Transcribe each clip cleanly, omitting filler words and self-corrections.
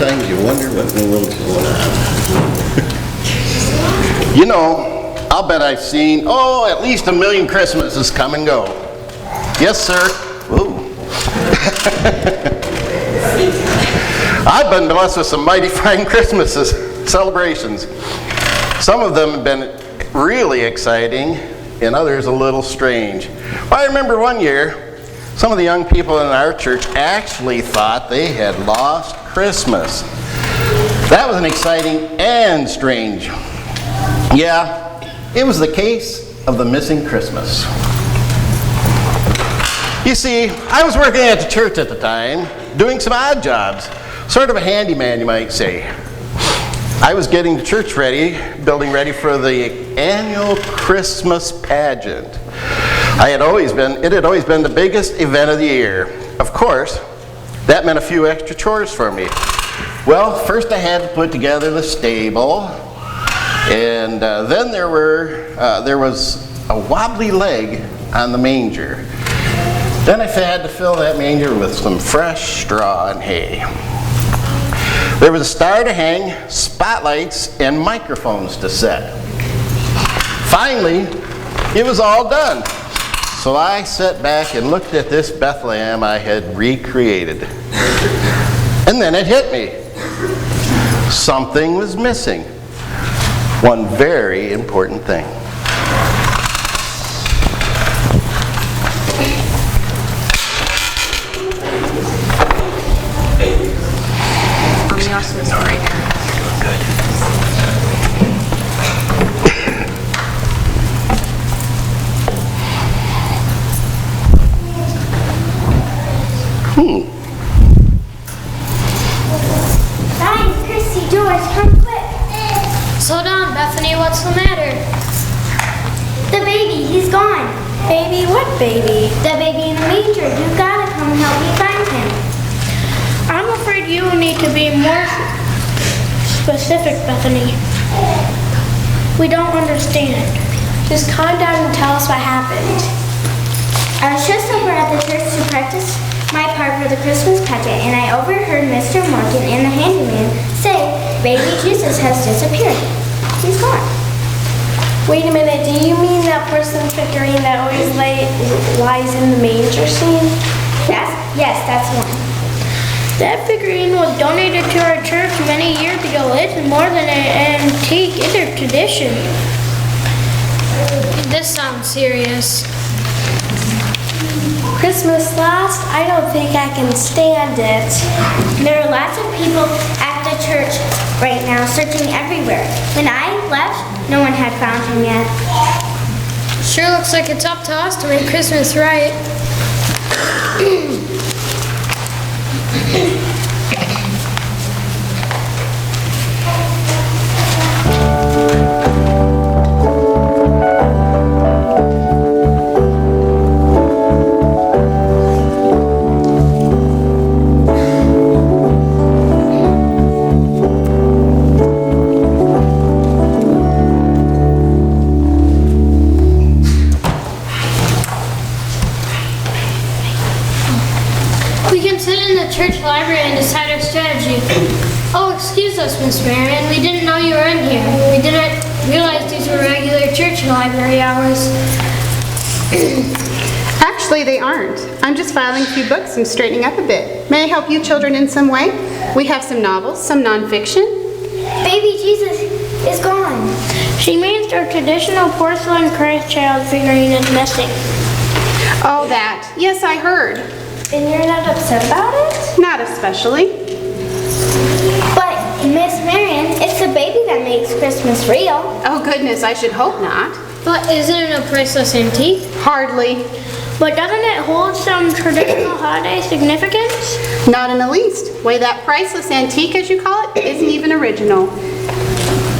sometimes you wonder what in the world's going on. You know, I'll bet I've seen, at least 1 million Christmases come and go. Yes, sir. Ooh. I've been blessed with some mighty fine Christmases, celebrations. Some of them have been really exciting, and others a little strange. Well, I remember one year, some of the young people in our church actually thought they had lost Christmas. That was an exciting and strange. Yeah, it was the case of the missing Christmas. You see, I was working at the church at the time, doing some odd jobs, sort of a handyman, you might say. I was getting the church ready, building ready for the annual Christmas pageant. It had always been the biggest event of the year. Of course, that meant a few extra chores for me. Well, first I had to put together the stable, and then there was a wobbly leg on the manger. Then I had to fill that manger with some fresh straw and hay. There was a star to hang, spotlights, and microphones to set. Finally, it was all done. So I sat back and looked at this Bethlehem I had recreated. And then it hit me. Something was missing. One very important thing. Guys, Christy, George, come quick. Slow down, Bethany. What's the matter? The baby, he's gone. Baby? What baby? The baby in the manger. You gotta come help me find him. I'm afraid you need to be more specific, Bethany. We don't understand. Just calm down and tell us what happened. I was just over at the church to practice my part for the Christmas pageant, and I overheard Mr. Morgan and the handyman say, "Baby Jesus has disappeared. He's gone." Wait a minute, do you mean that person figurine that always lies in the manger scene? Yes, that's one. That figurine was donated to our church many years ago. It's more than an antique, it's a tradition. This sounds serious. Christmas lost? I don't think I can stand it. There are lots of people at the church right now searching everywhere. When I left, no one had found him yet. Sure looks like it's up to us to make Christmas right. Church library and decide our strategy. Oh, excuse us, Miss Marion. We didn't know you were in here. We didn't realize these were regular church library hours. Actually, they aren't. I'm just filing a few books and straightening up a bit. May I help you children in some way? We have some novels, some nonfiction. Baby Jesus is gone. She means our traditional porcelain Christ child figurine is missing. Oh, that. Yes, I heard. And you're not upset about it? Not especially. But, Miss Marion, it's the baby that makes Christmas real. Oh, goodness, I should hope not. But isn't it a priceless antique? Hardly. But doesn't it hold some traditional holiday significance? Not in the least. Why, that priceless antique, as you call it, isn't even original.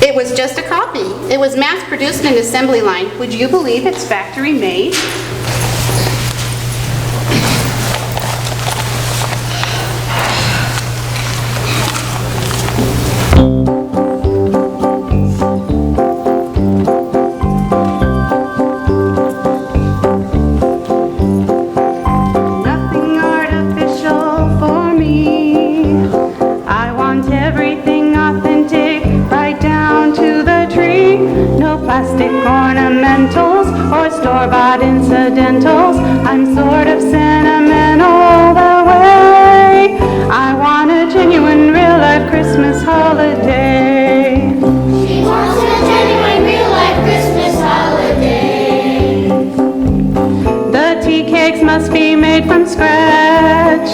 It was just a copy. It was mass-produced in an assembly line. Would you believe it's factory-made? Nothing artificial for me. I want store-bought incidentals. I'm sort of sentimental that way. I want a genuine, real-life Christmas holiday. She wants a genuine, real-life Christmas holiday. The tea cakes must be made from scratch.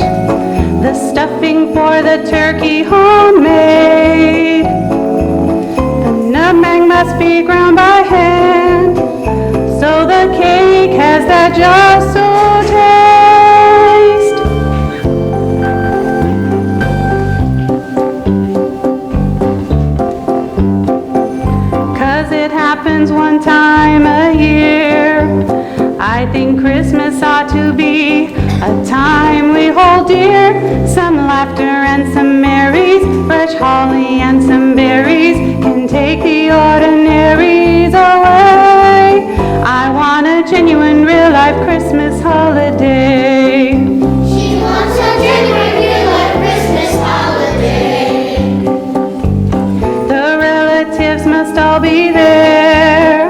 The stuffing for the turkey homemade. The nutmeg must be ground by hand, so the cake has that just so taste. 'Cause it happens one time a year. I think Christmas ought to be a time we hold dear. Some laughter and some merries, fresh holly and some berries can take the ordinaries away. I want a genuine, real-life Christmas holiday. She wants a genuine, real-life Christmas holiday. The relatives must all be there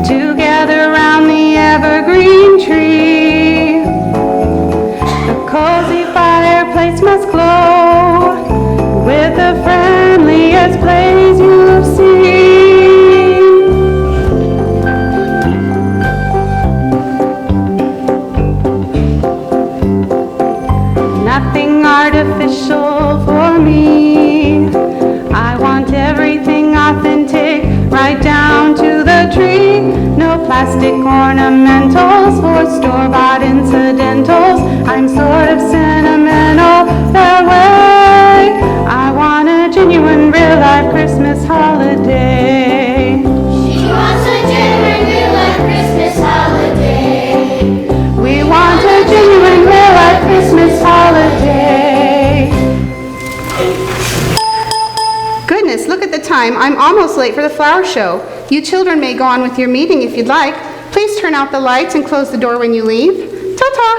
to gather round the evergreen tree. The cozy fireplace must glow with the friendliest blaze you've seen. Nothing artificial for me. I want everything authentic, right down to the tree. No plastic ornamentals or store-bought incidentals. I'm sort of sentimental that way. I want a genuine, real-life Christmas holiday. She wants a genuine, real-life Christmas holiday. We want a genuine, real-life Christmas holiday. Goodness, look at the time. I'm almost late for the flower show. You children may go on with your meeting if you'd like. Please turn out the lights and close the door when you leave. Ta-ta.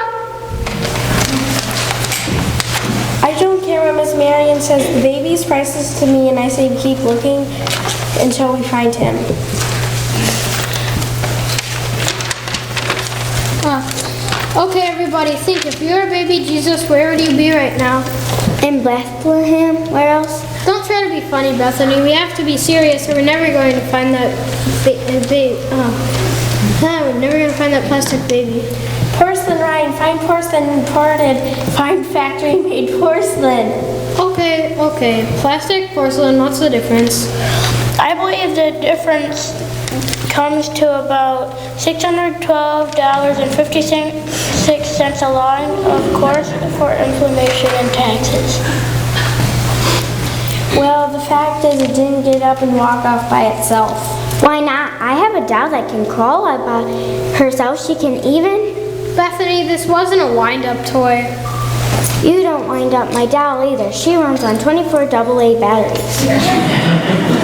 I don't care what Miss Marion says. The baby's priceless to me, and I say keep looking until we find him. Okay, everybody, think. If you're a baby Jesus, where would you be right now? In Bethlehem? Where else? Don't try to be funny, Bethany. We have to be serious, or we're never going to find that baby. We're never going to find that plastic baby. Porcelain, Ryan. Find porcelain imported. Find factory-made porcelain. Okay. Plastic, porcelain, what's the difference? I believe the difference comes to about $612.56 a line, of course, for inflation and taxes. Well, the fact is it didn't get up and walk off by itself. Why not? I have a doll that can crawl up by herself. She can even... Bethany, this wasn't a wind-up toy. You don't wind up my doll either. She runs on 24 AA batteries.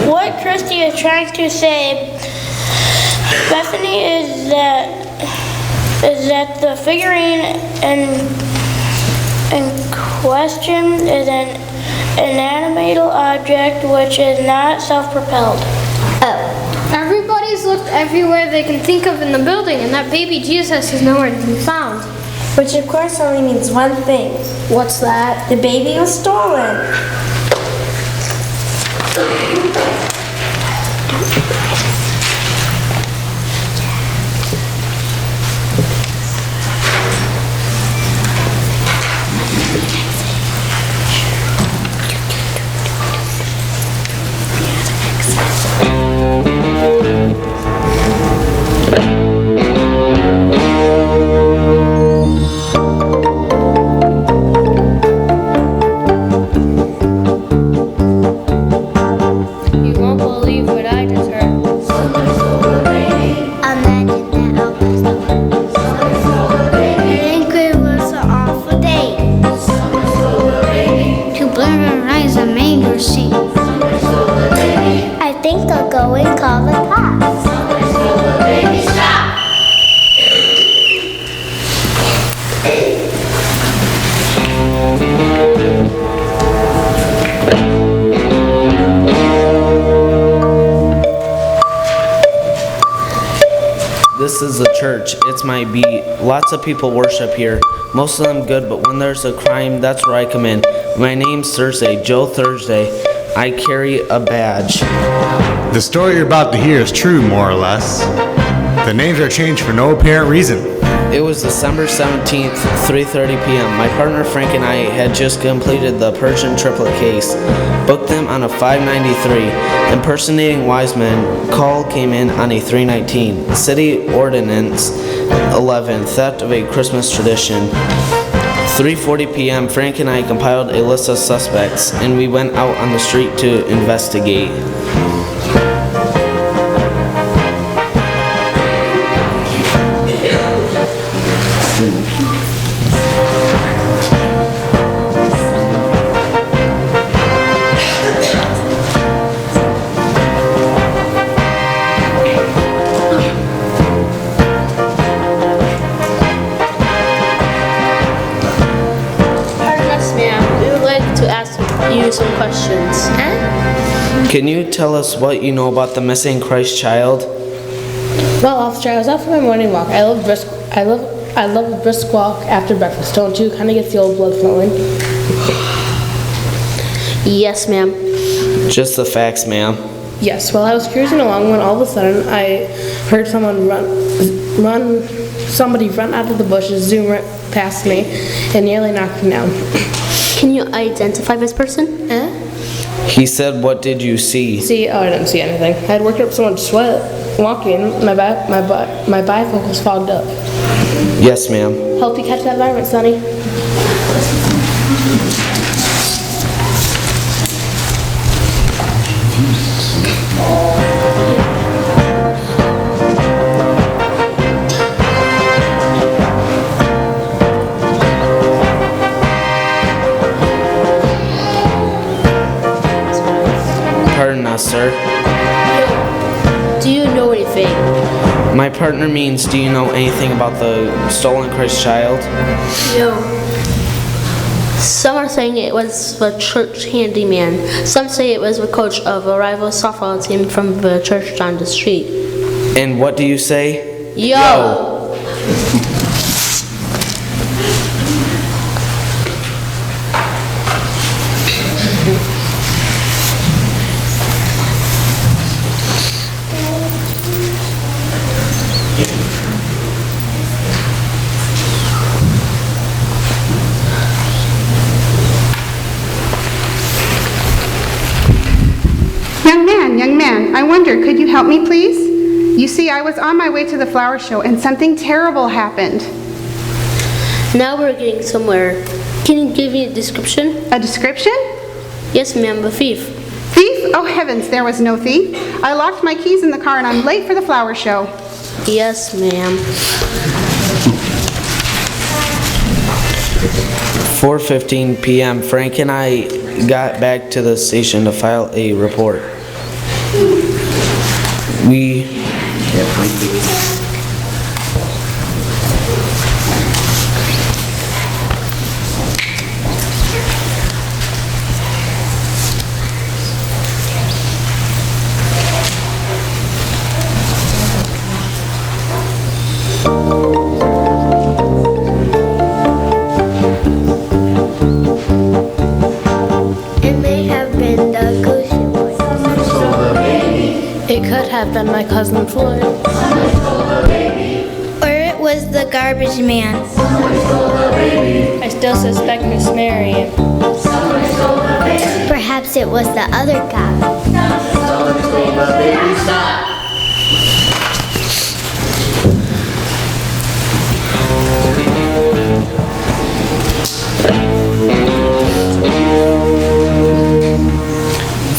What Christy is trying to say, Bethany, is that the figurine in question is an inanimate object which is not self-propelled. Oh. Everybody's looked everywhere they can think of in the building, and that baby Jesus is nowhere to be found. Which of course only means one thing. What's that? The baby was stolen. You won't believe what I just heard. is the church. It's my beat. Lots of people worship here. Most of them good, but when there's a crime, that's where I come in. My name's Thursday, Joe Thursday. I carry a badge. The story you're about to hear is true, more or less. The names are changed for no apparent reason. It was December 17th, 3:30 p.m. My partner Frank and I had just completed the Persian triplet case. Booked them on a 593. Impersonating wise men. Call came in on a 319. City Ordinance 11. Theft of a Christmas tradition. 3:40 p.m. Frank and I compiled a list of suspects, and we went out on the street to investigate. Some questions. Can you tell us what you know about the missing Christ child? Well, officer, I was out for my morning walk. I love a brisk walk after breakfast, don't you? Kind of gets the old blood flowing. Yes, ma'am. Just the facts, ma'am. Yes, well, I was cruising along when all of a sudden I heard somebody run out of the bushes, zoom right past me, and nearly knocked me down. Can you identify this person? He said, what did you see? I didn't see anything. I had worked up so much sweat walking, my bifocals fogged up. Yes, ma'am. Help you catch that virus, Sonny. Pardon us, sir. Do you know anything? My partner means, do you know anything about the stolen Christ child? No. Some are saying it was the church handyman. Some say it was the coach of a rival softball team from the church down the street. And what do you say? Yo! 'Young man, I wonder, could you help me, please? You see, I was on my way to the flower show and something terrible happened. Now we're getting somewhere. Can you give me a description? A description? Yes, ma'am, the thief. Thief? Oh heavens, there was no thief. I locked my keys in the car and I'm late for the flower show. Yes, ma'am. 4:15 p.m. Frank and I got back to the station to file a report. It could have been my cousin Floyd. Or it was the garbage man. I still suspect Miss Mary. Perhaps it was the other guy.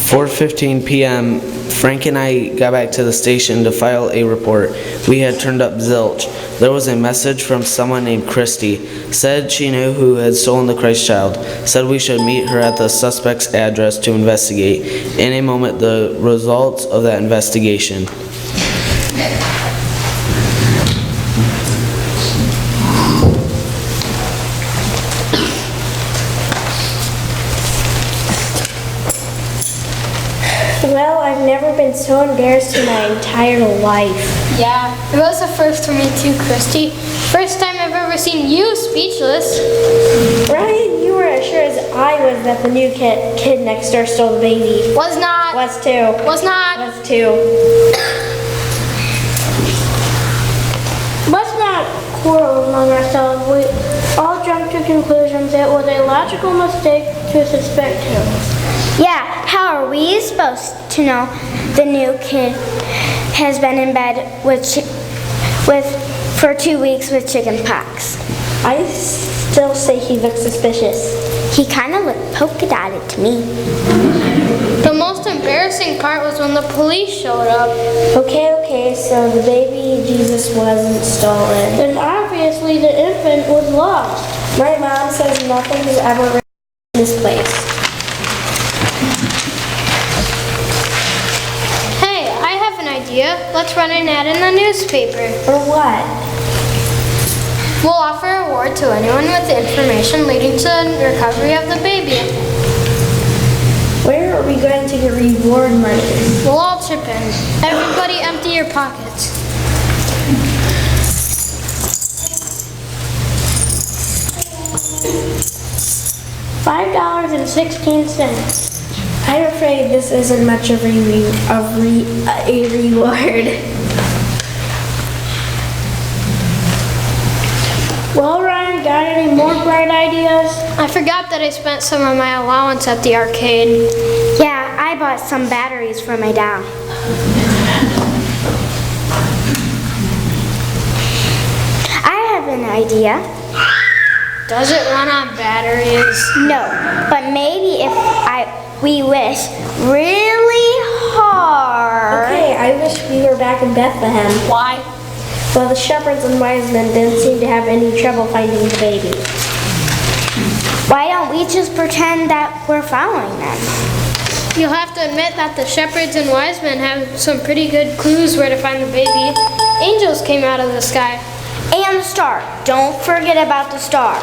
4:15 p.m. Frank and I got back to the station to file a report. We had turned up zilch. There was a message from someone named Christy. Said she knew who had stolen the Christ child. Said we should meet her at the suspect's address to investigate. In a moment, the results of that investigation. Well, I've never been so embarrassed in my entire life. Yeah, it was a first for me too, Christy. First time I've ever seen you speechless. Ryan, you were as sure as I was that the new kid next door stole the baby. Was not. Was too. Was not. Was too. Let's not quarrel among ourselves. We all jumped to conclusions it was a logical mistake to suspect him. Yeah, how are we supposed to know the new kid has been in bed for 2 weeks with chicken pox? I still say he looks suspicious. He kind of looked polka dotted to me. The most embarrassing part was when the police showed up. Okay, so the baby Jesus wasn't stolen. Then obviously the infant was lost. My mom says nothing has ever misplaced. Hey, I have an idea. Let's run an ad in the newspaper. For what? We'll offer a reward to anyone with information leading to the recovery of the baby. Where are we going to get reward money? We'll all chip in. Everybody empty your pockets. $5.16. I'm afraid this isn't much of a reward. Well, Ryan, got any more bright ideas? I forgot that I spent some of my allowance at the arcade. Yeah, I bought some batteries for my doll. I have an idea. Does it run on batteries? No, but maybe if we wish really hard. Okay, I wish we were back in Bethlehem. Why? Well, the shepherds and wise men didn't seem to have any trouble finding the baby. Why don't we just pretend that we're following them? You'll have to admit that the shepherds and wise men have some pretty good clues where to find the baby. Angels came out of the sky. And the star. Don't forget about the star.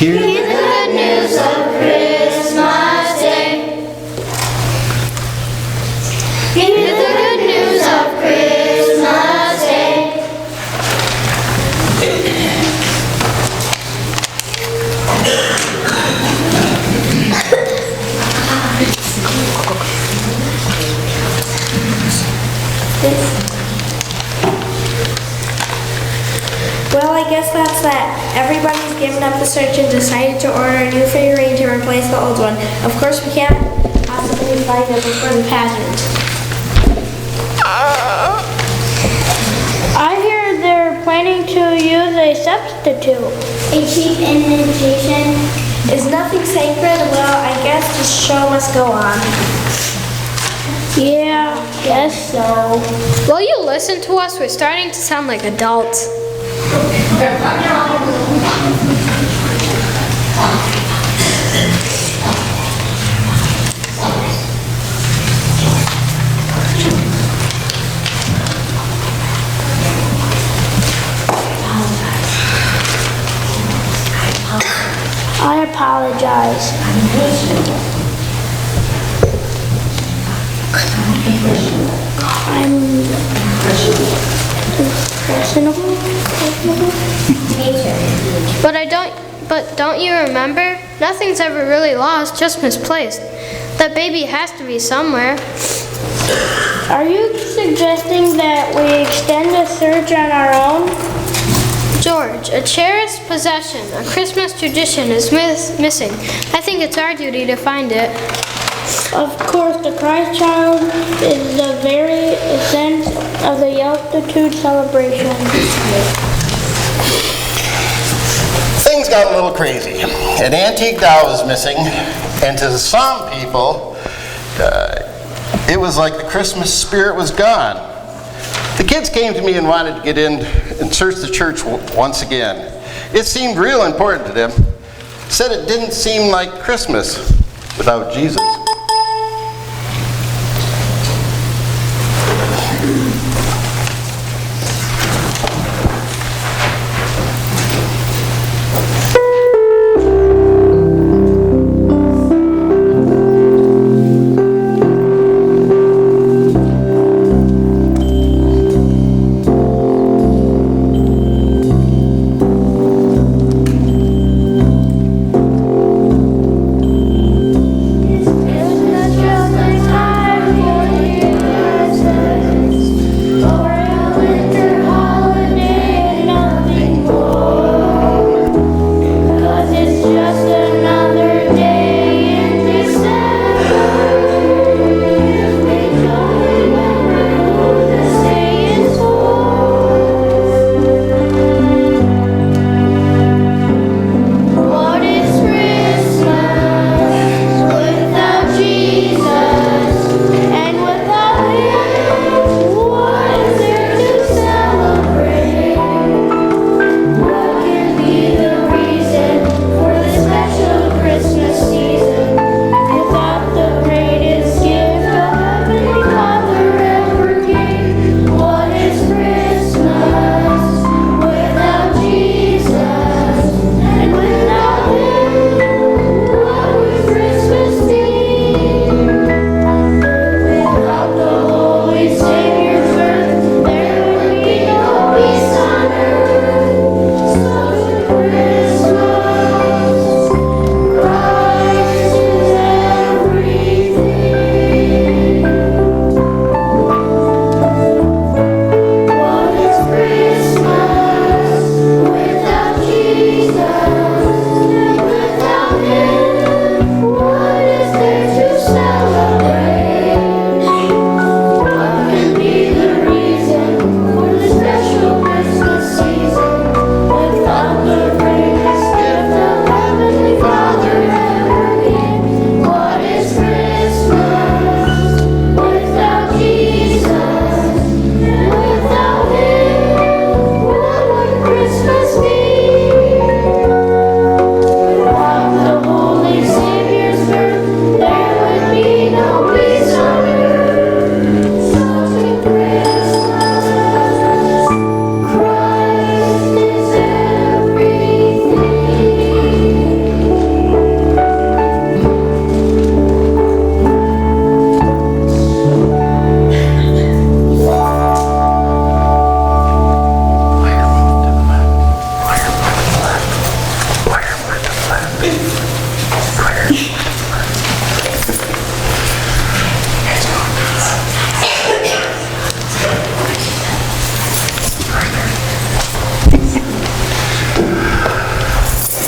Hear the good news of Christmas Day. Well, I guess that's that. Everybody's given up the search and decided to order a new figurine to replace the old one. Of course, we can't possibly find it before the pageant. I hear they're planning to use a substitute. A cheap imitation. Is nothing sacred? Well, I guess the show must go on. Yeah, guess so. Will you listen to us? We're starting to sound like adults. I apologize. I'm impressionable. But don't you remember? Nothing's ever really lost, just misplaced. That baby has to be somewhere. Are you suggesting that we extend the search on our own? George, a cherished possession, a Christmas tradition is missing. I think it's our duty to find it. Of course, the Christ child is the very essence of the Yeltitude celebration. Things got a little crazy. An antique doll was missing, and to some people, it was like the Christmas spirit was gone. The kids came to me and wanted to get in and search the church once again. It seemed real important to them. Said it didn't seem like Christmas without Jesus.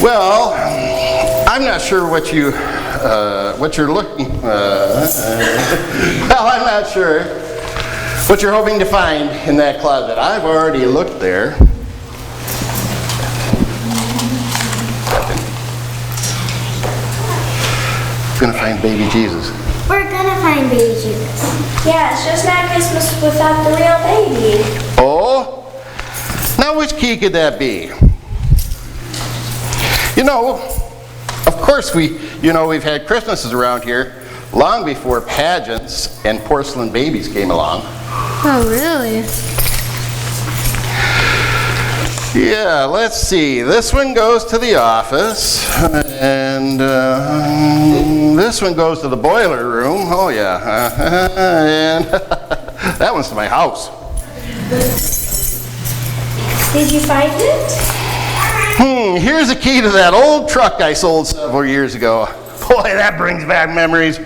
Well, I'm not sure what you're looking. Well, I'm not sure what you're hoping to find in that closet. I've already looked there. Gonna find baby Jesus. We're gonna find baby Jesus. Yeah, it's just not Christmas without the real baby. Oh, now which key could that be? You know, of course we've had Christmases around here long before pageants and porcelain babies came along. Oh, really? Yeah, let's see. This one goes to the office, and this one goes to the boiler room. Oh, yeah. And that one's to my house. Did you find it? Here's a key to that old truck I sold several years ago. Boy, that brings back memories.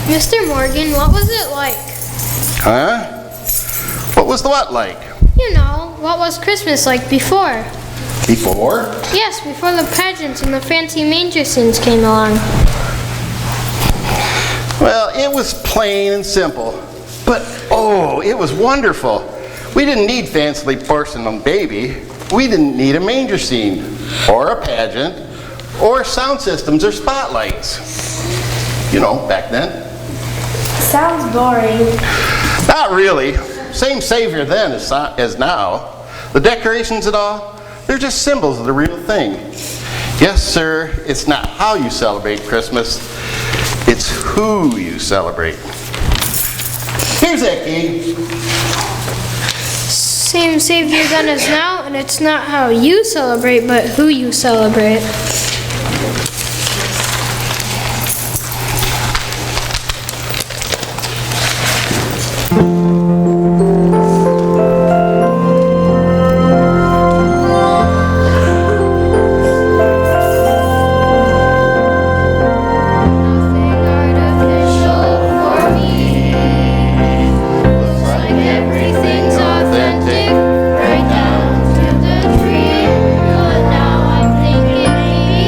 Mr. Morgan, what was it like? Huh? What was the what like? You know, what was Christmas like before? Before? Yes, before the pageants and the fancy manger scenes came along. Well, it was plain and simple. But, oh, it was wonderful. We didn't need fancily porcelain baby. We didn't need a manger scene, or a pageant, or sound systems or spotlights. You know, back then. Sounds boring. Not really. Same Savior then as now. The decorations and all, they're just symbols of the real thing. Yes, sir, it's not how you celebrate Christmas, it's who you celebrate. Here's that key. Same Savior then as now, and it's not how you celebrate, but who you celebrate. Right down to the tree, but now I'm thinking maybe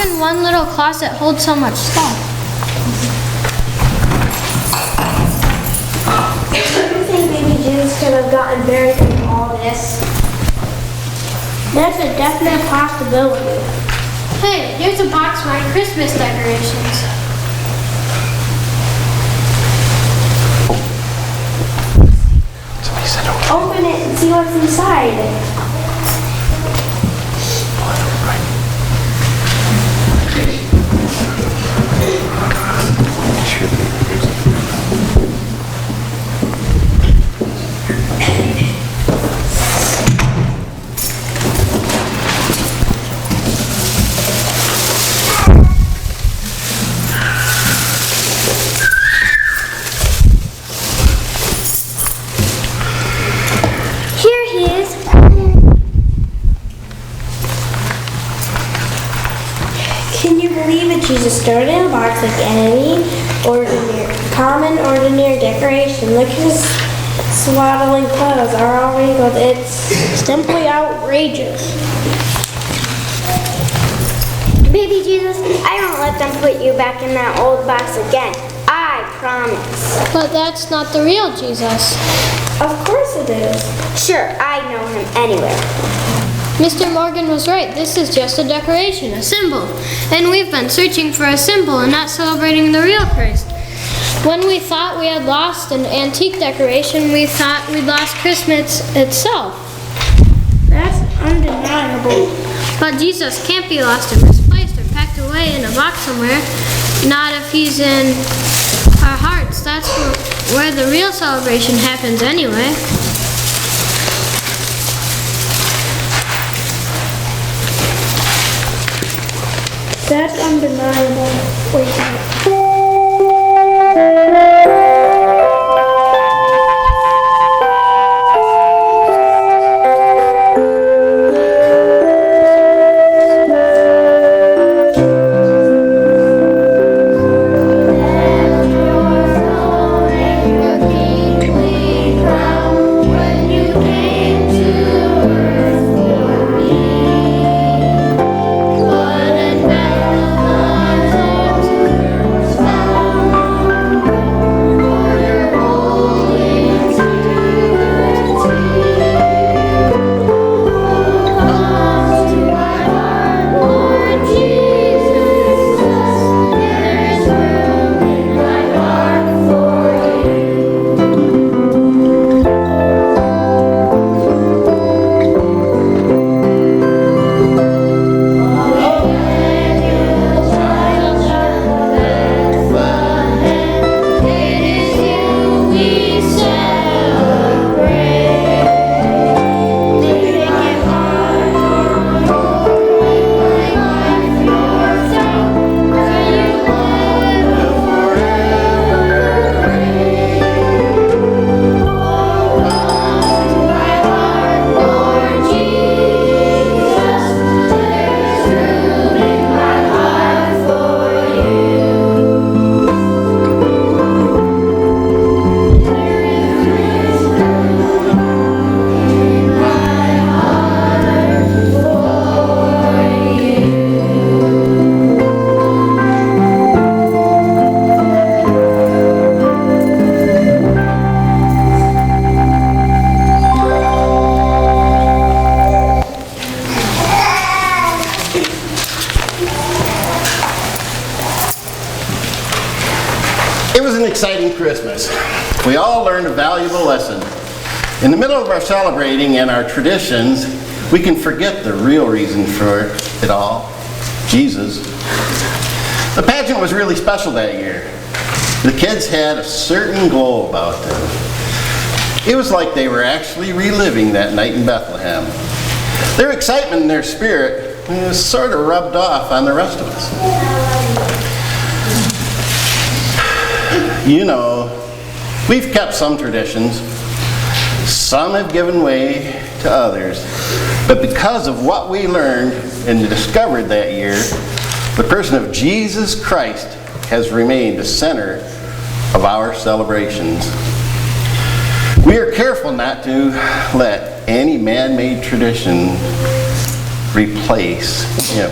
can one little closet hold so much stuff? Do you think baby Jesus could have gotten buried in all this? That's a definite possibility. Hey, here's a box for our Christmas decorations. Somebody said, "Oh, Open it and see what's inside. Here he is. Can you believe it? Jesus started in a box like any common ordinary decoration. Look at his swaddling clothes are all wrinkled. It's Simply outrageous. baby Jesus. I won't let them put you back in that old box again. I promise. But that's not the real Jesus. Of course it is. Sure, I know him anywhere. Mr. Morgan was right. This is just a decoration, a symbol. And we've been searching for a symbol and not celebrating the real Christ. When we thought we had lost an antique decoration, we thought we'd lost Christmas itself. That's undeniable. But Jesus can't be lost or misplaced or packed away in a box somewhere. Not if he's in our hearts. That's where the real celebration happens anyway. That's undeniable. Wait a minute. It was an exciting Christmas. We all learned a valuable lesson. In the middle of our celebrating and our traditions, we can forget the real reason for it all, Jesus. The pageant was really special that year. The kids had a certain glow about them. It was like they were actually reliving that night in Bethlehem. Their excitement and their spirit was sort of rubbed off on the rest of us. You know, we've kept some traditions. Some have given way to others. But because of what we learned and discovered that year, the person of Jesus Christ has remained the center of our celebrations. We are careful not to let any man-made tradition replace Him.